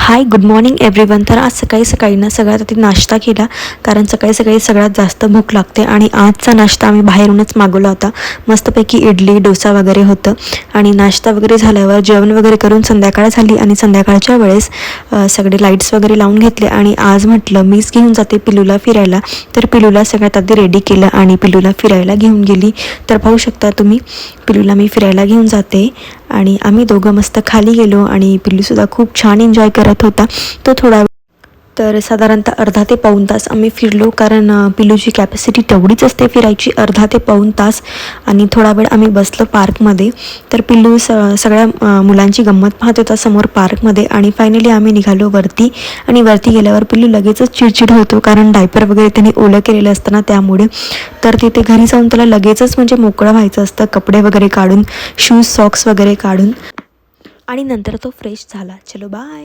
Hi good morning everyone. तर आज सकाळी सकाळी ना सगळ्यात आधी नाश्ता केला, कारण सकाळी सकाळी सगळ्यात जास्त भूक लागते. आणि आजचा नाश्ता आम्ही बाहेरूनच मागवला होता. मस्तपैकी इडली डोसा वगैरे होतं. आणि नाश्ता वगैरे झाल्यावर जेवण वगैरे करून संध्याकाळ झाली आणि संध्याकाळच्या वेळेस सगळे लाईट्स वगैरे लावून घेतले. आणि आज म्हटलं मीच घेऊन जाते पिलूला फिरायला. तर पिलूला सगळ्यात आधी रेडी केलं आणि पिलूला फिरायला घेऊन गेली. तर पाहू शकता तुम्ही, पिलूला मी फिरायला घेऊन जाते. आणि आम्ही दोघं मस्त खाली गेलो आणि पिल्लूसुद्धा खूप छान एन्जॉय करत होता. तो थोडा तर साधारणतः अर्धा ते पाऊण तास आम्ही फिरलो, कारण पिल्लूची कॅपॅसिटी तेवढीच असते फिरायची, अर्धा ते पाऊण तास. आणि थोडा वेळ आम्ही बसलो पार्कमध्ये. तर पिल्लू सगळ्या मुलांची गंमत पाहत होता समोर पार्कमध्ये. आणि फायनली आम्ही निघालो वरती. आणि वरती गेल्यावर पिल्लू लगेचच चिडचिड होतो, कारण डायपर वगैरे त्याने ओलं केलेलं असतं ना, त्यामुळे. तर तिथे घरी जाऊन त्याला लगेचच म्हणजे मोकळं व्हायचं असतं, कपडे वगैरे काढून, शूज सॉक्स वगैरे काढून. आणि नंतर तो फ्रेश झाला. चलो बाय.